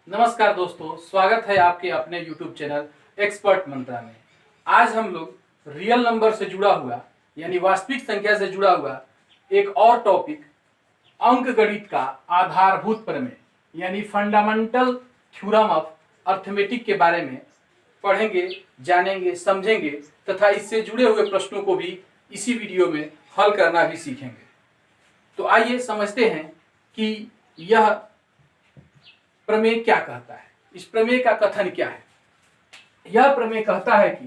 नमस्कार दोस्तों, स्वागत है आपके अपने YouTube चैनल एक्सपर्ट मंत्रा में। आज हम लोग रियल नंबर से जुड़ा हुआ यानी वास्तविक संख्या से जुड़ा हुआ एक और टॉपिक अंक गणित का आधारभूत प्रमेय यानी फंडामेंटल थ्योरम ऑफ अर्थमेटिक के बारे में पढ़ेंगे, जानेंगे, समझेंगे तथा इससे जुड़े हुए प्रश्नों को भी इसी वीडियो में हल करना भी सीखेंगे। तो आइए समझते हैं कि यह प्रमेय क्या कहता है, इस प्रमेय का कथन क्या है। यह प्रमेय कहता है कि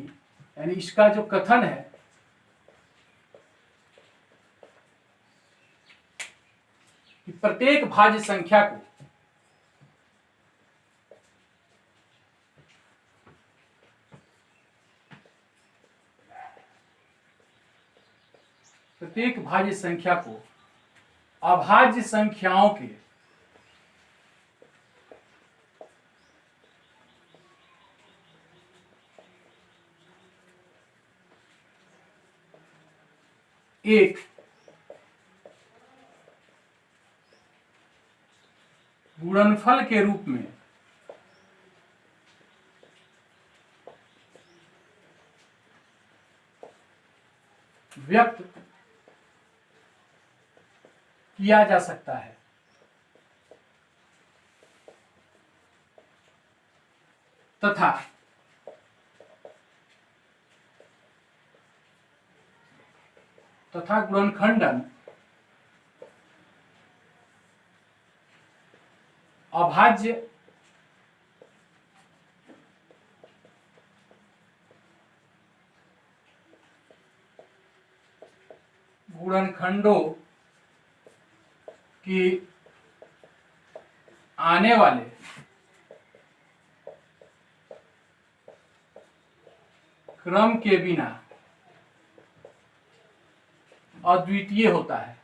यानी इसका जो कथन है कि प्रत्येक भाज्य संख्या को अभाज्य संख्याओं के एक गुणनफल के रूप में व्यक्त किया जा सकता है तथा गुणनखंडन अभाज्य गुणनखंडों की आने वाले क्रम के बिना अद्वितीय होता है।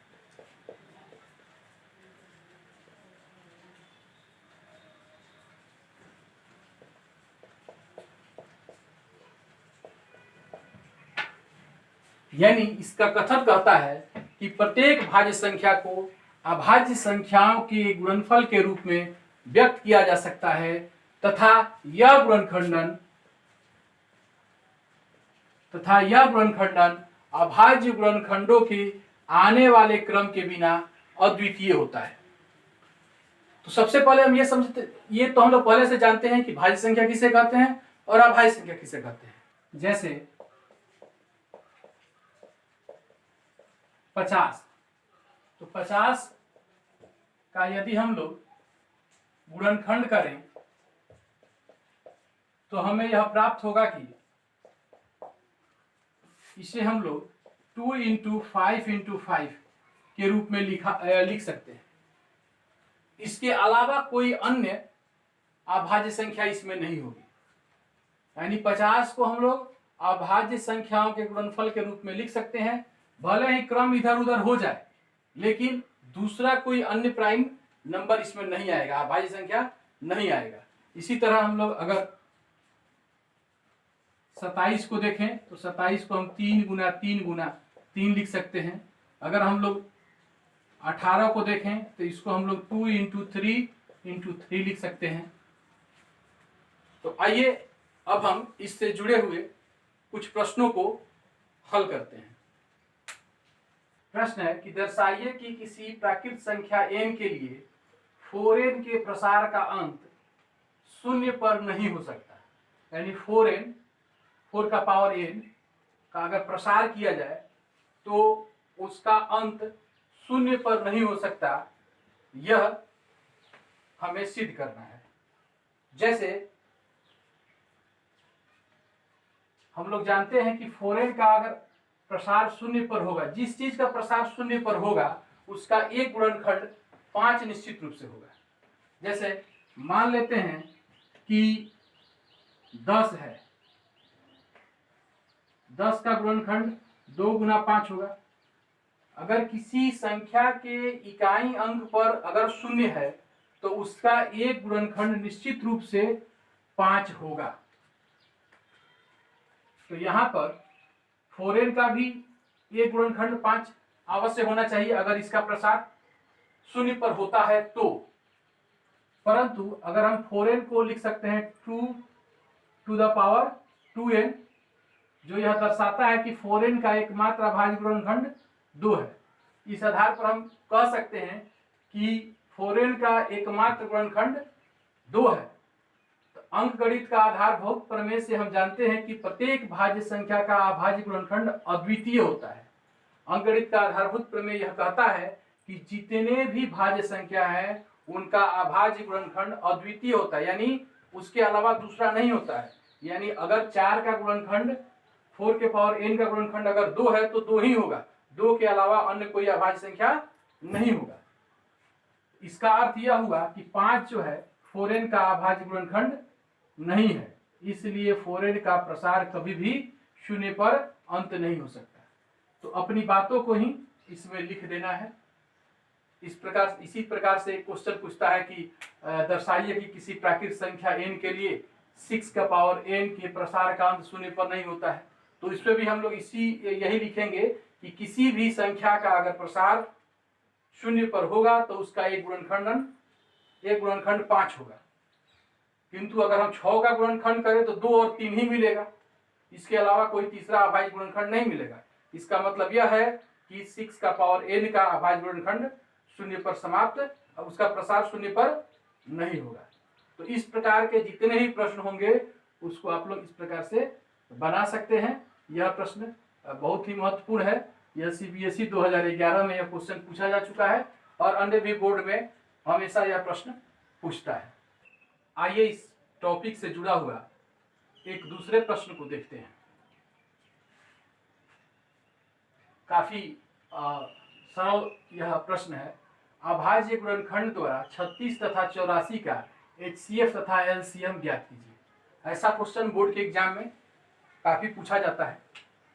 यानी इसका कथन कहता है कि प्रत्येक भाज्य संख्या को अभाज्य संख्याओं के गुणनफल के रूप में व्यक्त किया जा सकता है तथा यह गुणनखंडन अभाज्य गुणनखंडों के आने वाले क्रम के बिना अद्वितीय होता है। तो सबसे पहले हम ये तो हम लोग पहले से जानते हैं कि भाज्य संख्या किसे कहते हैं और अभाज्य संख्या किसे कहते हैं। जैसे 50, तो 50 का यदि हम लोग गुणनखंड करें तो हमें यह प्राप्त होगा कि इसे हम लोग 2 × 5 × 5 के रूप में लिख सकते हैं। इसके अलावा कोई अन्य अभाज्य संख्या इसमें नहीं होगी। यानी 50 को हम लोग अभाज्य संख्याओं के गुणनफल के रूप में लिख सकते हैं। भले ही क्रम इधर उधर हो जाए लेकिन दूसरा कोई अन्य प्राइम नंबर इसमें नहीं आएगा, अभाज्य संख्या नहीं आएगा। इसी तरह हम लोग अगर 27 को देखें तो 27 को हम 3 × 3 लिख सकते हैं। अगर हम लोग 18 को देखें तो इसको हम लोग 2 × 3 × 3 लिख सकते हैं। तो आइए अब हम इससे जुड़े हुए कुछ प्रश्नों को हल करते हैं। प्रश्न है कि दर्शाइए कि किसी प्राकृत संख्या n के लिए 4n के प्रसार का अंत 0 पर नहीं हो सकता। यानी 4 का पावर n का अगर प्रसार किया जाए तो उसका अंत 0 पर नहीं हो सकता, यह हमें सिद्ध करना है। जैसे हम लोग जानते हैं कि 4n का अगर प्रसार 0 पर होगा, जिस चीज का प्रसार 0 पर होगा उसका एक गुणनखंड 5 निश्चित रूप से होगा। जैसे मान लेते हैं कि 10 है, 10 का गुणनखंड 2 × 5 होगा। अगर किसी संख्या के इकाई अंक पर अगर 0 है तो उसका एक गुणनखंड निश्चित रूप से 5 होगा। तो यहाँ पर 4n का भी एक गुणनखंड 5 अवश्य होना चाहिए अगर इसका प्रसार 0 पर होता है तो। परंतु अगर हम 4n को लिख सकते हैं 2 जो यह दर्शाता है कि 4n का एकमात्र अभाज्य गुणनखंड 2 है। इस आधार पर हम कह सकते हैं कि 4n का एकमात्र गुणनखंड 2 है। तो अंकगणित का आधारभूत प्रमेय से हम जानते हैं कि प्रत्येक भाज्य संख्या का अभाज्य गुणनखंड अद्वितीय होता है। अंकगणित का आधारभूत प्रमेय यह कहता है कि जितने भी भाज्य संख्या है उनका अभाज्य गुणनखंड अद्वितीय होता है, यानी उसके अलावा दूसरा नहीं होता है। यानी अगर 4 का गुणनखंड 4 के पावर n का गुणनखंड अगर 2 है तो 2 ही होगा, 2 के अलावा अन्य कोई अभाज्य संख्या नहीं होगा। इसका अर्थ यह हुआ कि 5 जो है 4n का अभाज्य गुणनखंड नहीं है, इसलिए 4n का प्रसार कभी भी 0 पर अंत नहीं हो सकता। तो अपनी बातों को ही इसमें लिख देना है। इसी प्रकार से एक क्वेश्चन पूछता है कि दर्शाइए कि किसी प्राकृत संख्या n के लिए 6 का पावर n के प्रसार का अंत 0 पर नहीं होता है। तो इसमें भी हम लोग यही लिखेंगे कि किसी भी संख्या का अगर प्रसार 0 पर होगा तो उसका एक गुणनखंड 5 होगा। किंतु अगर हम 6 का गुणनखंड करें तो 2 और 3 ही मिलेगा, इसके अलावा कोई तीसरा अभाज्य गुणनखंड नहीं मिलेगा। इसका मतलब यह है कि 6 का पावर n का अभाज्य गुणनखंड 0 पर समाप्त, उसका प्रसार 0 पर नहीं होगा। तो इस प्रकार के जितने ही प्रश्न होंगे उसको आप लोग इस प्रकार से बना सकते हैं। यह प्रश्न बहुत ही महत्वपूर्ण है। यह CBSE 2011 में यह क्वेश्चन पूछा जा चुका है और अन्य भी बोर्ड में हमेशा यह प्रश्न पूछता है। आइए इस टॉपिक से जुड़ा हुआ एक दूसरे प्रश्न को देखते हैं। काफी सरल यह प्रश्न है। अभाज्य गुणनखंड द्वारा 36 तथा 84 का HCF तथा LCM ज्ञात कीजिए। ऐसा क्वेश्चन बोर्ड के एग्जाम में काफी पूछा जाता है।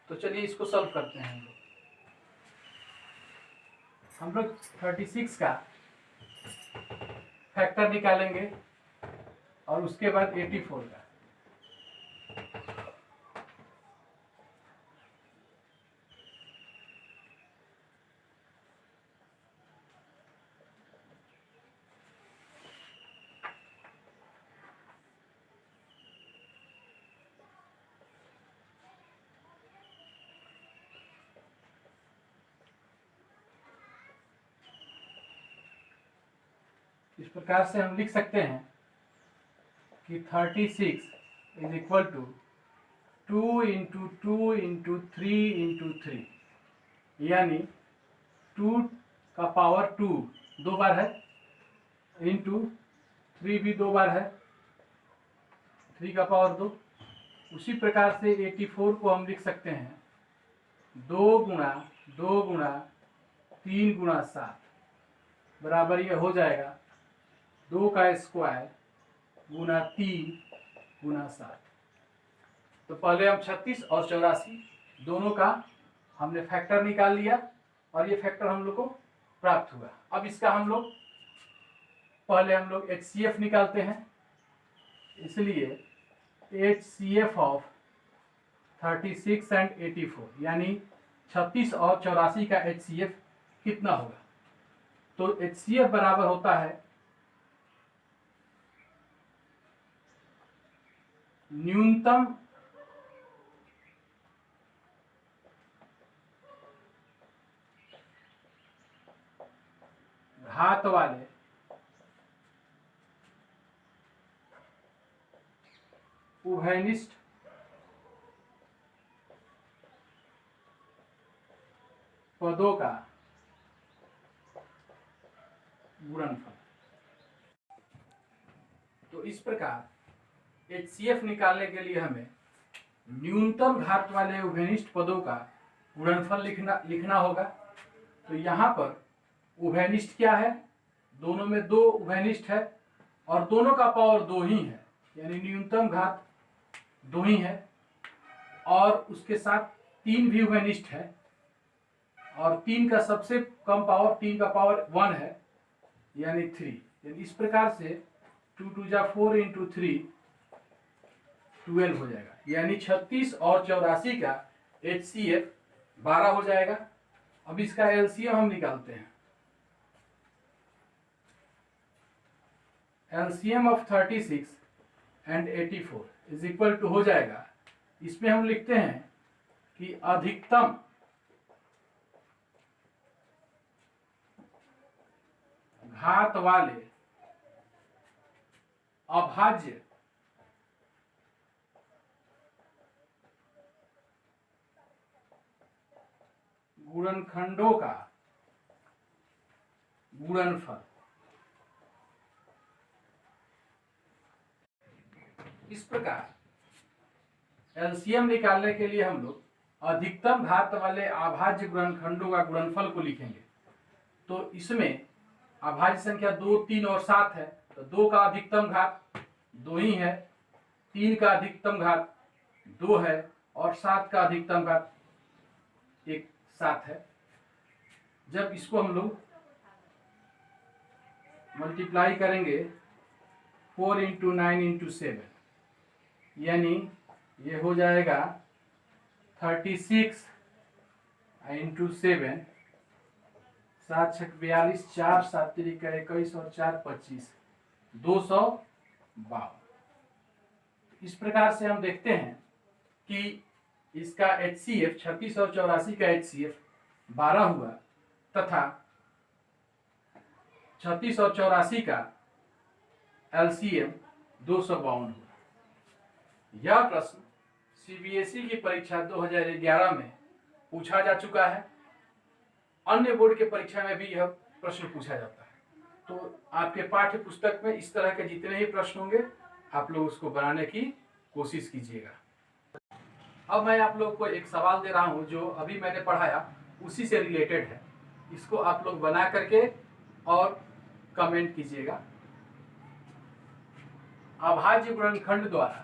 तो चलिए इसको सॉल्व करते हैं। हम लोग 36 का फैक्टर निकालेंगे और उसके बाद 84 का। इस प्रकार से हम लिख सकते हैं कि 36 is equal to 2 into 2 into 3 into 3, यानी 2 का पावर 2 दो बार है, इंटू 3 भी दो बार है, 3 का पावर 2। उसी प्रकार से 84 को हम लिख सकते हैं 2 गुणा 2 गुणा 3 गुणा 7 बराबर ये हो जाएगा 2 का स्क्वायर गुना 3 गुना 7। तो पहले हम 36 और 84 दोनों का हमने फैक्टर निकाल लिया और ये फैक्टर हम लोग को प्राप्त हुआ। अब इसका हम लोग HCF निकालते हैं। इसलिए HCF ऑफ 36 एंड 84 यानी 36 और 84 का HCF कितना होगा। तो HCF बराबर होता है न्यूनतम घात वाले उभयनिष्ठ पदों का गुणनफल। तो इस प्रकार HCF निकालने के लिए हमें न्यूनतम घात वाले उभयनिष्ठ पदों का गुणनफल लिखना होगा। तो यहाँ पर उभयनिष्ठ क्या है, दोनों में 2 उभयनिष्ठ है और दोनों का पावर 2 ही है, यानी न्यूनतम घात 2 ही है। और उसके साथ 3 भी उभयनिष्ठ है और 3 का सबसे कम पावर 3 का पावर 1 है, यानी 3। यानी इस प्रकार से 2 2 जा 4 इंटू 3 12 हो जाएगा, यानी 36 और 84 का HCF 12 हो जाएगा। अब इसका LCM हम निकालते हैं। LCM of 36 and 84 is equal to हो जाएगा, इसमें हम लिखते हैं कि अधिकतम घात वाले अभाज्य गुणनखंडों का गुणनफल। इस प्रकार एलसीएम निकालने के लिए हम लोग अधिकतम घात वाले अभाज्य गुणनखंडों का गुणनफल को लिखेंगे। तो इसमें अभाज्य संख्या 2, 3 और 7 है, तो 2 का अधिकतम घात 2 ही है, 3 का अधिकतम घात 2 है और 7 का अधिकतम घात 7 है। जब इसको हम लोग मल्टीप्लाई करेंगे 4 इंटू 9 इंटू 7, यानी ये हो जाएगा 36 इंटू 7, 7 छक 42, 4 7 तिरिका 21 और 4 25, 252। इस प्रकार से हम देखते हैं कि इसका HCF 36 और 84 का HCF 12 हुआ तथा 36 और 84 का LCM 252 हुआ। यह प्रश्न CBSE की परीक्षा 2011 में पूछा जा चुका है। अन्य बोर्ड के परीक्षा में भी यह प्रश्न पूछा जाता है। तो आपके पाठ्य पुस्तक में इस तरह के जितने ही प्रश्न होंगे आप लोग उसको बनाने की कोशिश कीजिएगा। अब मैं आप लोग को एक सवाल दे रहा हूं जो अभी मैंने पढ़ाया उसी से रिलेटेड है। इसको आप लोग बना करके और कमेंट कीजिएगा। अभाज्य गुणनखंड द्वारा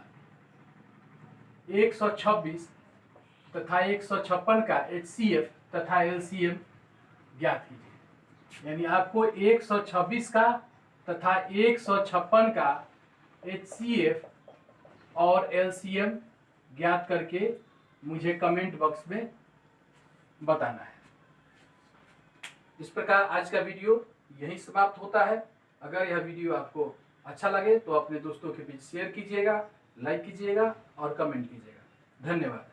126 तथा 156 का HCF तथा LCM ज्ञात कीजिए। यानी आपको 126 का तथा 156 का HCF और LCM ज्ञात करके मुझे कमेंट बॉक्स में बताना है। इस प्रकार आज का वीडियो यहीं समाप्त होता है। अगर यह वीडियो आपको अच्छा लगे तो अपने दोस्तों के बीच शेयर कीजिएगा, लाइक कीजिएगा और कमेंट कीजिएगा। धन्यवाद।